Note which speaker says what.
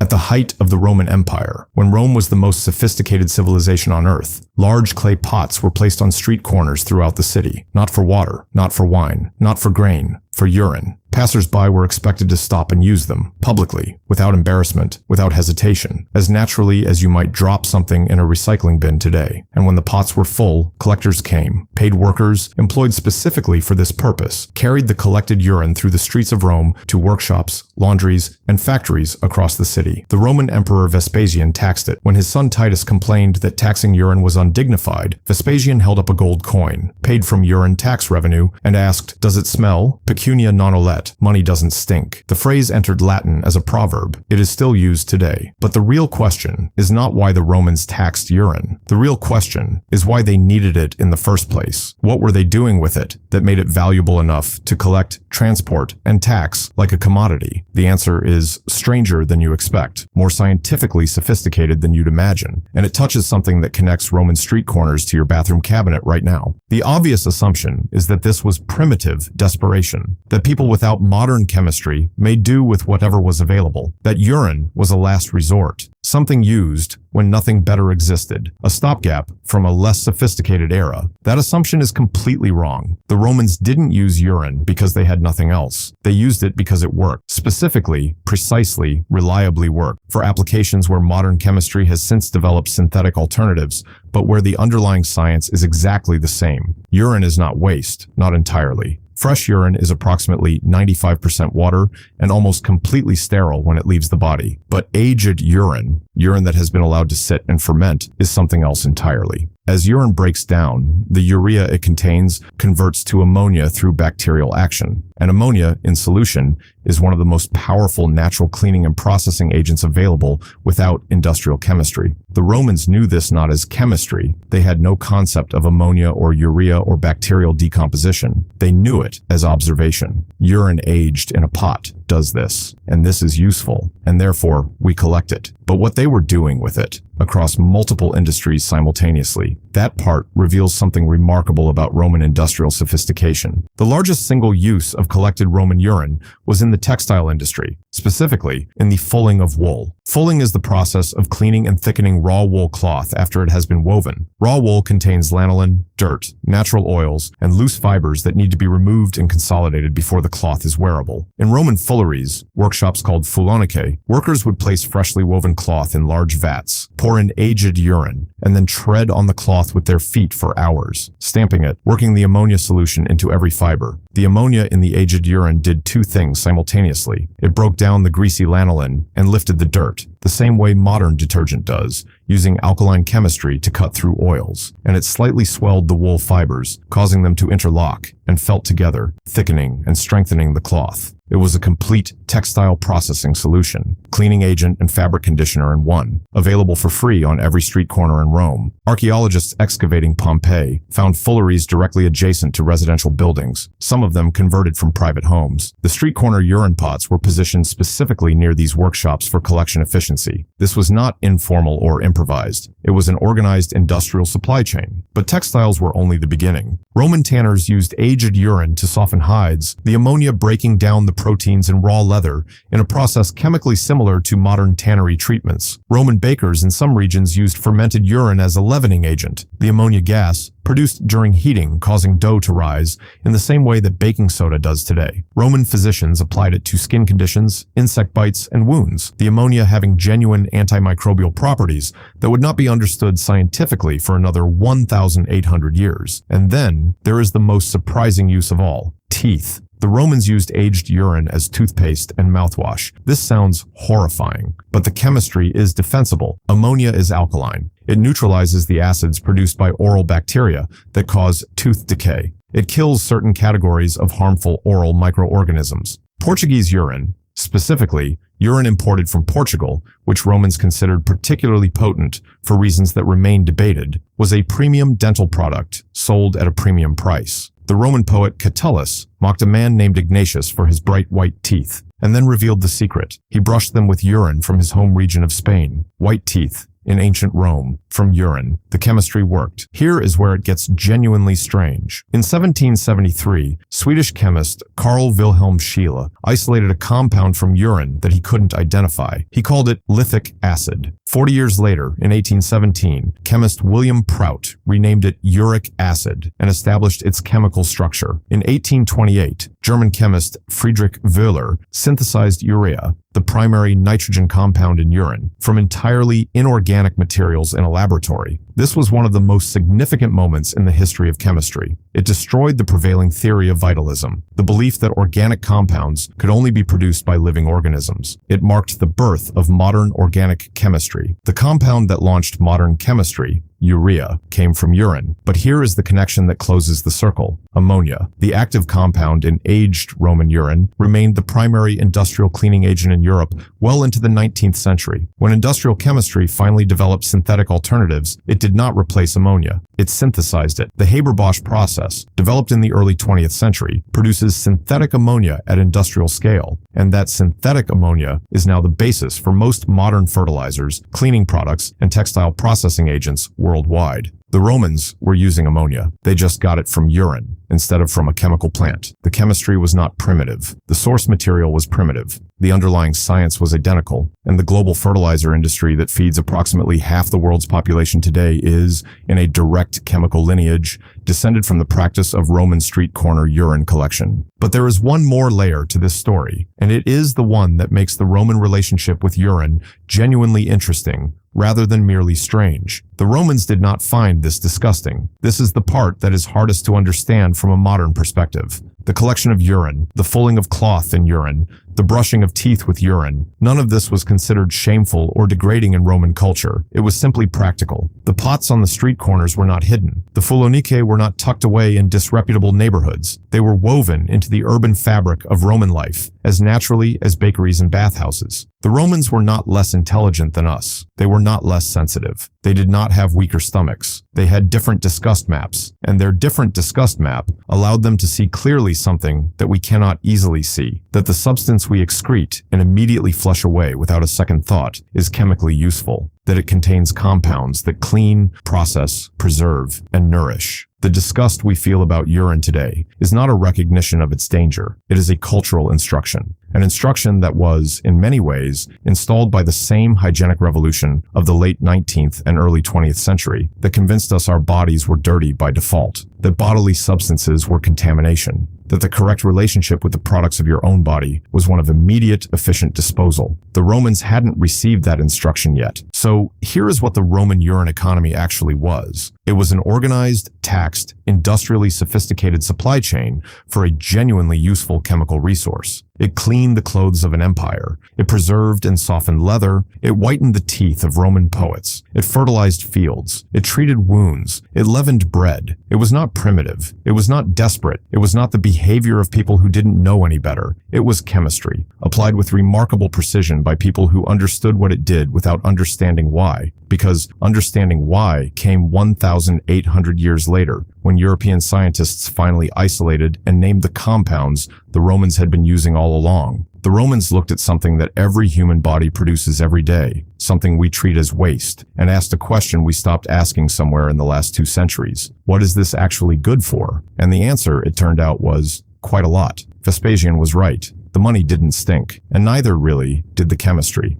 Speaker 1: At the height of the Roman Empire, when Rome was the most sophisticated civilization on earth, large clay pots were placed on street corners throughout the city, not for water, not for wine, not for grain, for urine. Passers-by were expected to stop and use them, publicly, without embarrassment, without hesitation, as naturally as you might drop something in a recycling bin today. And when the pots were full, collectors came. Paid workers, employed specifically for this purpose, carried the collected urine through the streets of Rome to workshops, laundries, and factories across the city. The Roman Emperor Vespasian taxed it. When his son Titus complained that taxing urine was undignified, Vespasian held up a gold coin, paid from urine tax revenue, and asked, "Does it smell? Pecunia non olet. Money doesn't stink." The phrase entered Latin as a proverb. It is still used today. But the real question is not why the Romans taxed urine. The real question is why they needed it in the first place. What were they doing with it that made it valuable enough to collect, transport, and tax like a commodity? The answer is stranger than you expect, more scientifically sophisticated than you'd imagine, and it touches something that connects Roman street corners to your bathroom cabinet right now. The obvious assumption is that this was primitive desperation, that people without modern chemistry made do with whatever was available, that urine was a last resort, something used when nothing better existed, a stopgap from a less sophisticated era. That assumption is completely wrong. The Romans didn't use urine because they had nothing else. They used it because it worked. Specifically, precisely, reliably worked, for applications where modern chemistry has since developed synthetic alternatives, but where the underlying science is exactly the same. Urine is not waste, not entirely. Fresh urine is approximately 95% water and almost completely sterile when it leaves the body. But aged urine that has been allowed to sit and ferment, is something else entirely. As urine breaks down, the urea it contains converts to ammonia through bacterial action. And ammonia, in solution, is one of the most powerful natural cleaning and processing agents available without industrial chemistry. The Romans knew this not as chemistry. They had no concept of ammonia or urea or bacterial decomposition. They knew it as observation. Urine aged in a pot does this, and this is useful, and therefore we collect it. But what they were doing with it, across multiple industries simultaneously, that part reveals something remarkable about Roman industrial sophistication. The largest single use of collected Roman urine was in the textile industry, specifically in the fulling of wool. Fulling is the process of cleaning and thickening raw wool cloth after it has been woven. Raw wool contains lanolin, dirt, natural oils, and loose fibers that need to be removed and consolidated before the cloth is wearable. In Roman fulleries, workshops called fulonicae, workers would place freshly woven cloth in large vats, pour in aged urine, and then tread on the cloth with their feet for hours, stamping it, working the ammonia solution into every fiber. The ammonia in the aged urine did two things simultaneously. It broke down the greasy lanolin and lifted the dirt, the same way modern detergent does, using alkaline chemistry to cut through oils, and it slightly swelled the wool fibers, causing them to interlock and felt together, thickening and strengthening the cloth. It was a complete textile processing solution, cleaning agent and fabric conditioner in one, available for free on every street corner in Rome. Archaeologists excavating Pompeii found fulleries directly adjacent to residential buildings, some of them converted from private homes. The street corner urine pots were positioned specifically near these workshops for collection efficiency. This was not informal or improvised. It was an organized industrial supply chain. But textiles were only the beginning. Roman tanners used aged urine to soften hides, the ammonia breaking down the proteins in raw leather in a process chemically similar to modern tannery treatments. Roman bakers in some regions used fermented urine as a leavening agent, the ammonia gas, produced during heating, causing dough to rise in the same way that baking soda does today. Roman physicians applied it to skin conditions, insect bites, and wounds, the ammonia having genuine antimicrobial properties that would not be understood scientifically for another 1,800 years. And then there is the most surprising use of all: teeth. The Romans used aged urine as toothpaste and mouthwash. This sounds horrifying, but the chemistry is defensible. Ammonia is alkaline. It neutralizes the acids produced by oral bacteria that cause tooth decay. It kills certain categories of harmful oral microorganisms. Portuguese urine, specifically urine imported from Portugal, which Romans considered particularly potent for reasons that remain debated, was a premium dental product sold at a premium price. The Roman poet Catullus mocked a man named Ignatius for his bright white teeth, and then revealed the secret. He brushed them with urine from his home region of Spain. White teeth, in ancient Rome, from urine. The chemistry worked. Here is where it gets genuinely strange. In 1773, Swedish chemist Carl Wilhelm Scheele isolated a compound from urine that he couldn't identify. He called it lithic acid. 40 years later, in 1817, chemist William Prout renamed it uric acid and established its chemical structure. In 1828, German chemist Friedrich Wöhler synthesized urea, the primary nitrogen compound in urine, from entirely inorganic materials in a laboratory. This was one of the most significant moments in the history of chemistry. It destroyed the prevailing theory of vitalism, the belief that organic compounds could only be produced by living organisms. It marked the birth of modern organic chemistry. The compound that launched modern chemistry, urea, came from urine. But here is the connection that closes the circle. Ammonia, the active compound in aged Roman urine, remained the primary industrial cleaning agent in Europe well into the 19th century. When industrial chemistry finally developed synthetic alternatives, it did not replace ammonia. It synthesized it. The Haber-Bosch process, developed in the early 20th century, produces synthetic ammonia at industrial scale. And that synthetic ammonia is now the basis for most modern fertilizers, cleaning products, and textile processing agents worldwide. The Romans were using ammonia. They just got it from urine instead of from a chemical plant. The chemistry was not primitive. The source material was primitive. The underlying science was identical. And the global fertilizer industry that feeds approximately half the world's population today is, in a direct chemical lineage, descended from the practice of Roman street corner urine collection. But there is one more layer to this story, and it is the one that makes the Roman relationship with urine genuinely interesting, rather than merely strange. The Romans did not find this disgusting. This is the part that is hardest to understand from a modern perspective. The collection of urine, the fulling of cloth in urine, the brushing of teeth with urine, none of this was considered shameful or degrading in Roman culture. It was simply practical. The pots on the street corners were not hidden. The fulonicae were not tucked away in disreputable neighborhoods. They were woven into the urban fabric of Roman life, as naturally as bakeries and bathhouses. The Romans were not less intelligent than us. They were not less sensitive. They did not have weaker stomachs. They had different disgust maps, and their different disgust map allowed them to see clearly something that we cannot easily see, that the substance we excrete and immediately flush away without a second thought is chemically useful, that it contains compounds that clean, process, preserve, and nourish. The disgust we feel about urine today is not a recognition of its danger. It is a cultural instruction. An instruction that was, in many ways, installed by the same hygienic revolution of the late 19th and early 20th century that convinced us our bodies were dirty by default, that bodily substances were contamination, that the correct relationship with the products of your own body was one of immediate, efficient disposal. The Romans hadn't received that instruction yet. So here is what the Roman urine economy actually was. It was an organized, taxed, industrially sophisticated supply chain for a genuinely useful chemical resource. It cleaned the clothes of an empire. It preserved and softened leather. It whitened the teeth of Roman poets. It fertilized fields. It treated wounds. It leavened bread. It was not primitive. It was not desperate. It was not the behavior of people who didn't know any better. It was chemistry, applied with remarkable precision by people who understood what it did without understanding why. Because understanding why came 1,800 years later, when European scientists finally isolated and named the compounds the Romans had been using all along. The Romans looked at something that every human body produces every day, something we treat as waste, and asked a question we stopped asking somewhere in the last 2 centuries. What is this actually good for? And the answer, it turned out, was quite a lot. Vespasian was right. The money didn't stink, and neither, really, did the chemistry.